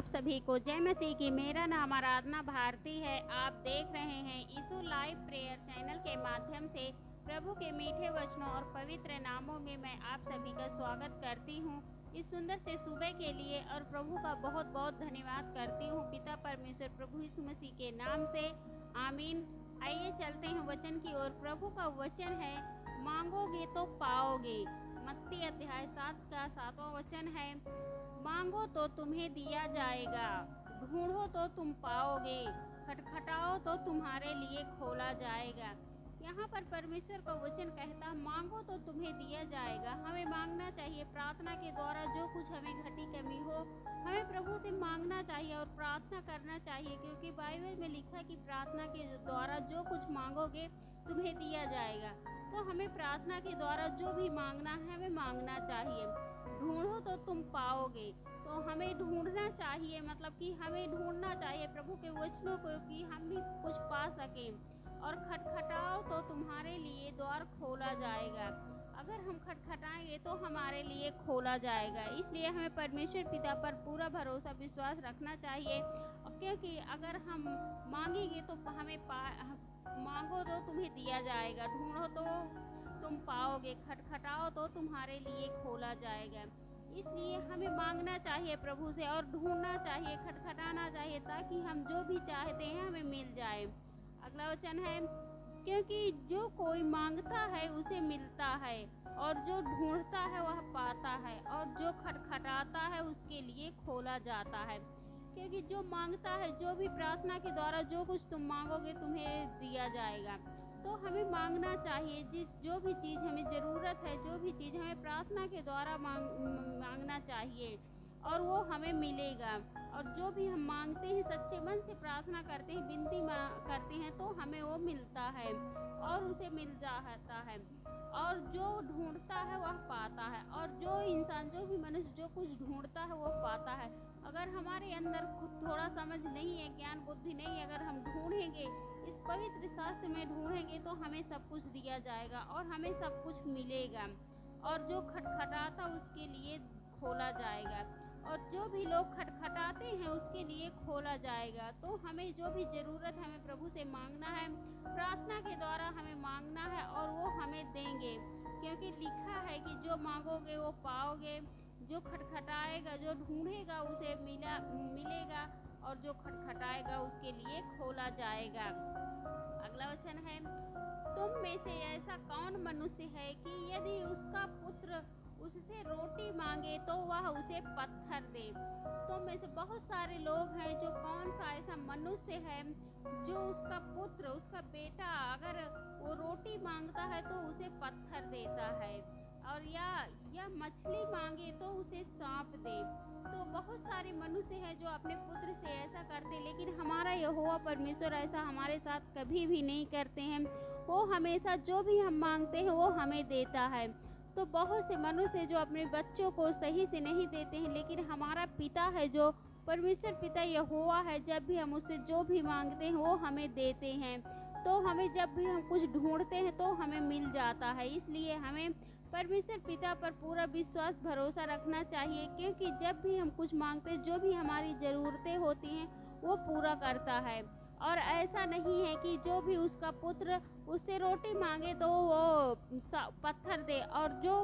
आप सभी को जय मसीह की। मेरा नाम आराधना भारती है। आप देख रहे हैं यीशु लाइव प्रेयर चैनल के माध्यम से प्रभु के मीठे वचनों और पवित्र नामों में मैं आप सभी का स्वागत करती हूँ इस सुंदर से सुबह के लिए, और प्रभु का बहुत बहुत धन्यवाद करती हूँ पिता परमेश्वर प्रभु यीशु मसीह के नाम से, आमीन। आइए चलते हैं वचन की ओर। प्रभु का वचन है, मांगोगे तो पाओगे। मत्ती अध्याय 7 का 7वां वचन है, मांगो तो तुम्हें दिया जाएगा, ढूंढो तो तुम पाओगे, खटखटाओ तो तुम्हारे लिए खोला जाएगा। यहाँ पर परमेश्वर का वचन कहता, मांगो तो तुम्हें दिया जाएगा। हमें मांगना चाहिए, प्रार्थना के द्वारा जो कुछ हमें घटी कमी हो हमें प्रभु से मांगना चाहिए और प्रार्थना करना चाहिए, क्योंकि बाइबल में लिखा कि प्रार्थना के द्वारा जो कुछ मांगोगे तुम्हें दिया जाएगा। तो हमें प्रार्थना के द्वारा जो भी मांगना है हमें मांगना चाहिए। ढूंढो तो तुम पाओगे, तो हमें ढूंढना चाहिए, मतलब कि हमें ढूंढना चाहिए प्रभु के वचनों को कि हम भी कुछ पा सकें। और खटखटाओ तो तुम्हारे लिए द्वार खोला जाएगा। अगर हम खटखटाएंगे तो हमारे लिए खोला जाएगा। इसलिए हमें परमेश्वर पिता पर पूरा भरोसा विश्वास रखना चाहिए, क्योंकि अगर हम मांगेंगे तो हमें मांगो तो तुम्हें दिया जाएगा, ढूंढो तो तुम पाओगे, खटखटाओ तो तुम्हारे लिए खोला जाएगा। इसलिए हमें मांगना चाहिए प्रभु से और ढूंढना चाहिए, खटखटाना चाहिए, ताकि हम जो भी चाहते हैं हमें मिल जाए। अगला वचन है, क्योंकि जो कोई मांगता है उसे मिलता है, और जो ढूंढता है वह पाता है, और जो खटखटाता है उसके लिए खोला जाता है। क्योंकि जो मांगता है, जो भी प्रार्थना के द्वारा जो कुछ तुम मांगोगे तुम्हें दिया जाएगा। तो हमें मांगना चाहिए, जो भी चीज़ हमें ज़रूरत है, जो भी चीज़ हमें प्रार्थना के द्वारा मांगना चाहिए और वो हमें मिलेगा। और जो भी हम मांगते हैं, सच्चे मन से प्रार्थना करते हैं, विनती करते हैं, तो हमें वो मिलता है और उसे मिल जाता है। और जो ढूंढता है वह पाता है, और जो इंसान, जो भी मनुष्य जो कुछ ढूंढता है वो पाता है। अगर हमारे अंदर खुद थोड़ा समझ नहीं है, ज्ञान बुद्धि नहीं है, अगर हम ढूंढेंगे, इस पवित्र शास्त्र में ढूंढेंगे, तो हमें सब कुछ दिया जाएगा और हमें सब कुछ मिलेगा। और जो खटखटाता उसके लिए खोला जाएगा, और जो भी लोग खटखटाते हैं उसके लिए खोला जाएगा। तो हमें जो भी ज़रूरत है हमें प्रभु से मांगना है, प्रार्थना के द्वारा हमें मांगना है, और वो हमें देंगे, क्योंकि लिखा है कि जो मांगोगे वो पाओगे, जो खटखटाएगा, जो ढूंढेगा उसे मिलेगा, और जो खटखटाएगा उसके लिए खोला जाएगा। अगला वचन है, तुम में से ऐसा कौन मनुष्य है कि यदि उसका पुत्र उससे रोटी मांगे तो वह उसे पत्थर दे। तुम में से बहुत सारे लोग हैं जो कौन सा ऐसा मनुष्य है जो उसका पुत्र, उसका बेटा अगर वो रोटी मांगता है तो उसे पत्थर देता है, और या मछली मांगे तो उसे सांप दे। तो बहुत सारे मनुष्य हैं जो अपने पुत्र से ऐसा करते, लेकिन हमारा यहोवा परमेश्वर ऐसा हमारे साथ कभी भी नहीं करते हैं। वो हमेशा जो भी हम मांगते हैं वो हमें देता है। तो बहुत से मनुष्य जो अपने बच्चों को सही से नहीं देते हैं, लेकिन हमारा पिता है जो परमेश्वर पिता यहोवा है, जब भी हम उससे जो भी मांगते हैं वो हमें देते हैं। तो हमें जब भी हम कुछ ढूंढते हैं तो हमें मिल जाता है। इसलिए हमें परमेश्वर पिता पर पूरा विश्वास भरोसा रखना चाहिए, क्योंकि जब भी हम कुछ मांगते हैं, जो भी हमारी ज़रूरतें होती हैं वो पूरा करता है। और ऐसा नहीं है कि जो भी उसका पुत्र उससे रोटी मांगे तो वो पत्थर दे, और जो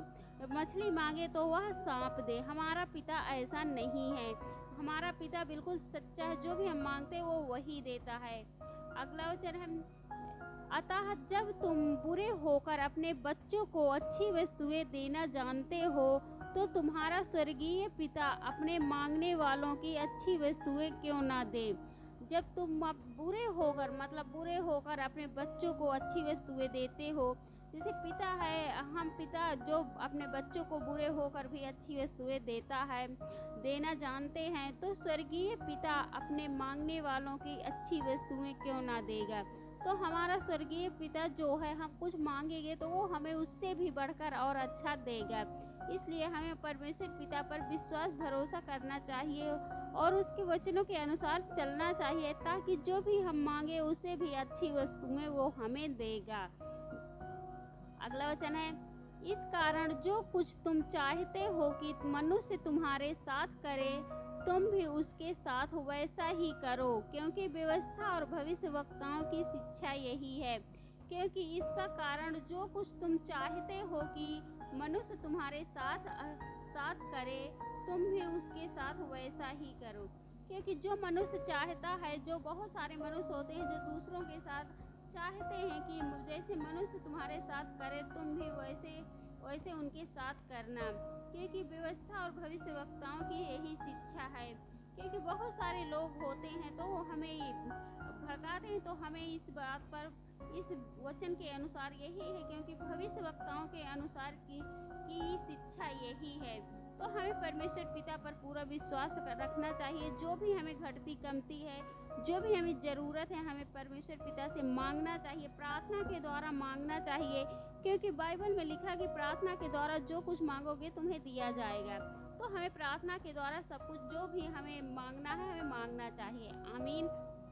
मछली मांगे तो वह सांप दे। हमारा पिता ऐसा नहीं है, हमारा पिता बिल्कुल सच्चा है, जो भी हम मांगते हैं वो वही देता है। अगला वचन है, अतः जब तुम बुरे होकर अपने बच्चों को अच्छी वस्तुएं देना जानते हो, तो तुम्हारा स्वर्गीय पिता अपने मांगने वालों की अच्छी वस्तुएं क्यों ना दे। जब तुम बुरे होकर, मतलब बुरे होकर अपने बच्चों को अच्छी वस्तुएं देते हो, जैसे पिता है, हम पिता जो अपने बच्चों को बुरे होकर भी अच्छी वस्तुएं देता है, देना जानते हैं, तो स्वर्गीय पिता अपने मांगने वालों की अच्छी वस्तुएं क्यों ना देगा। तो हमारा स्वर्गीय पिता जो है, हम कुछ मांगेंगे तो वो हमें उससे भी बढ़कर और अच्छा देगा। इसलिए हमें परमेश्वर पिता पर विश्वास भरोसा करना चाहिए और उसके वचनों के अनुसार चलना चाहिए, ताकि जो भी हम मांगे उसे भी अच्छी वस्तुएं वो हमें देगा। अगला वचन है, इस कारण जो कुछ तुम चाहते हो कि मनुष्य तुम्हारे साथ करे, तुम भी उसके साथ वैसा ही करो, क्योंकि व्यवस्था और भविष्यवक्ताओं की शिक्षा यही है। क्योंकि इसका कारण जो कुछ तुम चाहते हो कि मनुष्य तुम्हारे साथ करे, तुम भी उसके साथ वैसा ही करो। क्योंकि जो मनुष्य चाहता है, जो बहुत सारे मनुष्य होते हैं जो दूसरों के साथ चाहते हैं कि जैसे मनुष्य तुम्हारे साथ करे, तुम भी वैसे उनके साथ करना। क्योंकि व्यवस्था और भविष्यवक्ताओं की यही शिक्षा है। क्योंकि बहुत सारे लोग होते हैं तो वो हमें भड़काते हैं, तो हमें इस बात पर, इस वचन के अनुसार यही है, क्योंकि भविष्यवक्ताओं के अनुसार की शिक्षा यही है। तो हमें परमेश्वर पिता पर पूरा विश्वास रखना चाहिए। जो भी हमें घटती कमती है, जो भी हमें ज़रूरत है, हमें परमेश्वर पिता से मांगना चाहिए, प्रार्थना के द्वारा मांगना चाहिए। क्योंकि बाइबल में लिखा कि प्रार्थना के द्वारा जो कुछ मांगोगे तुम्हें दिया जाएगा। तो हमें प्रार्थना के द्वारा सब कुछ जो भी हमें मांगना है, हमें मांगना चाहिए। आमीन।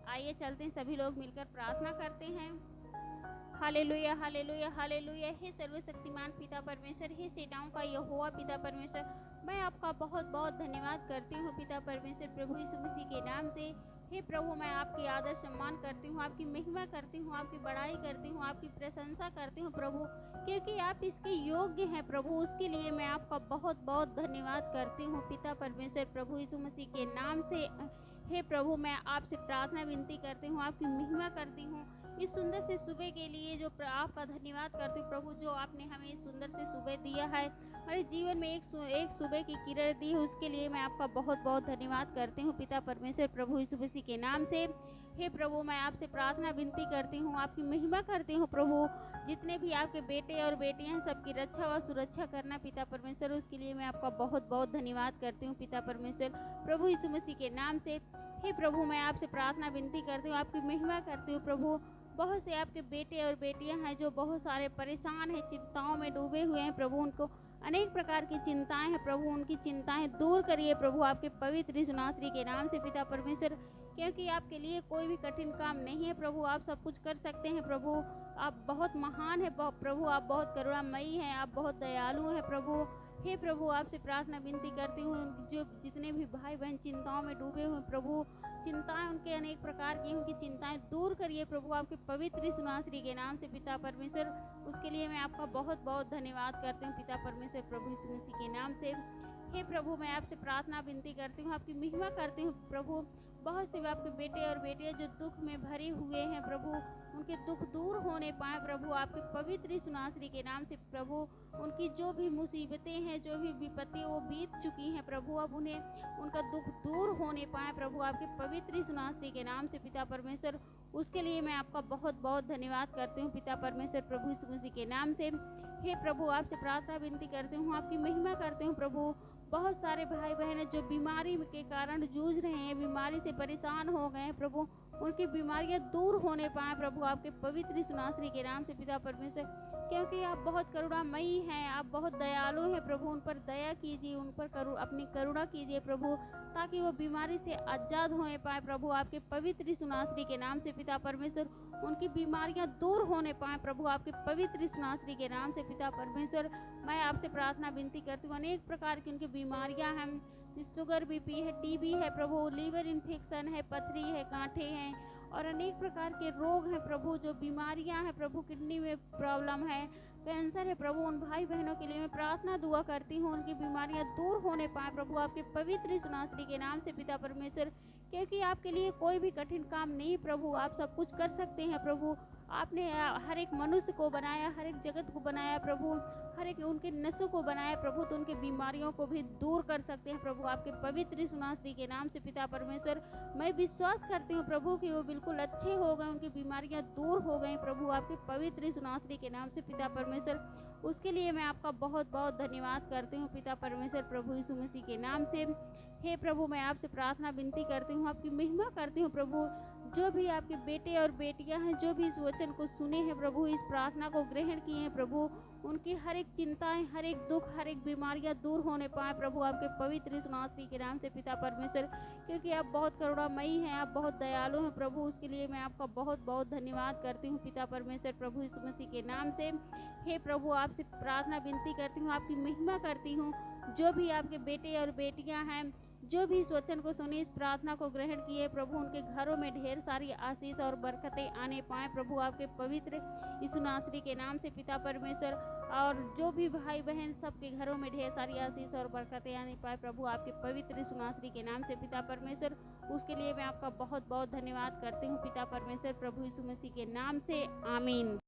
आइए चलते हैं, सभी लोग मिलकर प्रार्थना करते हैं। Hallelujah, hallelujah, hallelujah. हे सर्वशक्तिमान पिता परमेश्वर, हे सेनाओं का यहोवा पिता परमेश्वर, मैं आपका बहुत बहुत धन्यवाद करती हूँ पिता परमेश्वर, प्रभु यीशु मसीह के नाम से। हे प्रभु, मैं आपकी आदर सम्मान करती हूँ, आपकी महिमा करती हूँ, आपकी बड़ाई करती हूँ, आपकी प्रशंसा करती हूँ प्रभु, क्योंकि आप इसके योग्य हैं प्रभु। उसके लिए मैं आपका बहुत बहुत धन्यवाद करती हूँ पिता परमेश्वर, प्रभु यीशु मसीह के नाम से। हे प्रभु, मैं आपसे प्रार्थना विनती करती हूँ, आपकी महिमा करती हूँ इस सुंदर से सुबह के लिए, जो आपका धन्यवाद करती हूँ प्रभु, जो आपने हमें इस सुंदर से सुबह दिया है, हमारे जीवन में एक सुबह की किरण दी है, उसके लिए मैं आपका बहुत बहुत धन्यवाद करती हूँ पिता परमेश्वर, प्रभु यीशु मसीह के नाम से। हे प्रभु, मैं आपसे प्रार्थना विनती करती हूँ, आपकी महिमा करती हूँ प्रभु, जितने भी आपके बेटे और बेटियां हैं सबकी रक्षा व सुरक्षा करना पिता परमेश्वर, उसके लिए मैं आपका बहुत बहुत धन्यवाद करती हूँ पिता परमेश्वर, प्रभु यीशु मसीह के नाम से। हे प्रभु, मैं आपसे प्रार्थना विनती करती हूँ, आपकी महिमा करती हूँ प्रभु। बहुत से आपके बेटे और बेटियां हैं जो बहुत सारे परेशान हैं, चिंताओं में डूबे हुए हैं प्रभु, उनको अनेक प्रकार की चिंताएं हैं प्रभु, उनकी चिंताएं दूर करिए प्रभु, आपके पवित्र यीशु नासरी के नाम से पिता परमेश्वर। क्योंकि आपके लिए कोई भी कठिन काम नहीं है प्रभु, आप सब कुछ कर सकते हैं प्रभु। आप बहुत महान है प्रभु, आप बहुत करुणामयी हैं, आप बहुत दयालु हैं प्रभु। हे प्रभु, आपसे प्रार्थना विनती करती हूँ, जो जितने भी भाई बहन चिंताओं में डूबे हुए प्रभु, चिंताएं उनके अनेक प्रकार की, उनकी चिंताएं दूर करिए प्रभु, आपके पवित्र यीशु नासरी के नाम से पिता परमेश्वर। उसके लिए मैं आपका बहुत बहुत धन्यवाद करती हूँ पिता परमेश्वर, प्रभु यीशु मसीह के नाम से। हे प्रभु, मैं आपसे प्रार्थना विनती करती हूँ, आपकी महिमा करती हूँ प्रभु। बहुत से आपके बेटे और बेटियां जो दुख में भरे हुए हैं प्रभु, उनके दुख दूर होने पाए प्रभु, आपके पवित्र यीशु नासरी के नाम से प्रभु। उनकी जो भी मुसीबतें हैं, जो भी विपत्ति वो बीत चुकी हैं प्रभु, अब उन्हें उनका दुख दूर होने पाए प्रभु, आपके पवित्र यीशु नासरी के नाम से पिता परमेश्वर। उसके लिए मैं आपका बहुत बहुत धन्यवाद करती हूँ पिता परमेश्वर, प्रभु यीशु मसीह के नाम से। हे प्रभु, आपसे प्रार्थना विनती करती हूँ, आपकी महिमा करती हूँ प्रभु। बहुत सारे भाई बहन हैं जो बीमारी के कारण जूझ रहे हैं, बीमारी से परेशान हो गए हैं प्रभु, उनकी बीमारियां दूर होने पाए प्रभु, आपके पवित्र यीशु नासरी के नाम से पिता परमेश्वर। क्योंकि आप बहुत करुणामयी हैं, आप बहुत दयालु हैं प्रभु, उन पर दया कीजिए, उन पर अपनी करुणा कीजिए प्रभु, ताकि वो बीमारी से आज़ाद होने पाए प्रभु, आपके पवित्र यीशु नासरी के नाम से पिता परमेश्वर। उनकी बीमारियां दूर होने पाए प्रभु, आपके पवित्र यीशु नासरी के नाम से पिता परमेश्वर। मैं आपसे प्रार्थना विनती करती हूँ, अनेक प्रकार की उनकी बीमारियां हैं, शुगर बीपी है, टीबी है प्रभु, लीवर इन्फेक्शन है, पथरी है, गांठे हैं और अनेक प्रकार के रोग हैं प्रभु, जो बीमारियां हैं प्रभु, किडनी में प्रॉब्लम है, कैंसर है प्रभु, उन भाई बहनों के लिए मैं प्रार्थना दुआ करती हूँ, उनकी बीमारियां दूर होने पाए प्रभु, आपके पवित्र यीशु नासरी के नाम से पिता परमेश्वर। क्योंकि आपके लिए कोई भी कठिन काम नहीं प्रभु, आप सब कुछ कर सकते हैं प्रभु। आपने हर एक मनुष्य को बनाया, हर एक जगत को बनाया प्रभु, हर एक उनके नसों को बनाया प्रभु, तो उनके बीमारियों को भी दूर कर सकते हैं प्रभु, आपके पवित्र यीशु नासरी के नाम से पिता परमेश्वर। मैं विश्वास करती हूँ प्रभु कि वो बिल्कुल अच्छे हो गए, उनकी बीमारियाँ दूर हो गई प्रभु, आपके पवित्र यीशु नासरी के नाम से पिता परमेश्वर। उसके लिए मैं आपका बहुत बहुत धन्यवाद करती हूँ पिता परमेश्वर, प्रभु यीशु मसीह के नाम से। हे प्रभु, मैं आपसे प्रार्थना विनती करती हूँ, आपकी महिमा करती हूँ प्रभु। जो भी आपके बेटे और बेटियां हैं, जो भी इस वचन को सुने हैं प्रभु, इस प्रार्थना को ग्रहण किए हैं प्रभु, उनकी हर एक चिंताएं, हर एक दुख, हर एक बीमारियां दूर होने पाए प्रभु, आपके पवित्र यीशु नासरी के नाम से पिता परमेश्वर। क्योंकि आप बहुत करुणामयी हैं, आप बहुत दयालु हैं प्रभु, उसके लिए मैं आपका बहुत बहुत धन्यवाद करती हूँ पिता परमेश्वर, प्रभु यीशु मसीह के नाम से। हे प्रभु, आपसे प्रार्थना विनती करती हूँ, आपकी महिमा करती हूँ। जो भी आपके बेटे और बेटियां हैं, जो भी इस वचन को सुने, इस प्रार्थना को ग्रहण किए, प्रभु उनके घरों में ढेर सारी आशीष और बरकतें आने पाए। प्रभु आपके पवित्र यीशु नासरी के नाम से पिता परमेश्वर, और जो भी भाई बहन सबके घरों में ढेर सारी आशीष और बरकतें आने पाए, प्रभु आपके पवित्र यीशु नासरी के नाम से पिता परमेश्वर, उसके लिए मैं आपका बहुत बहुत धन्यवाद करती हूँ पिता परमेश्वर, प्रभु यीशु मसीह के नाम से, आमीन।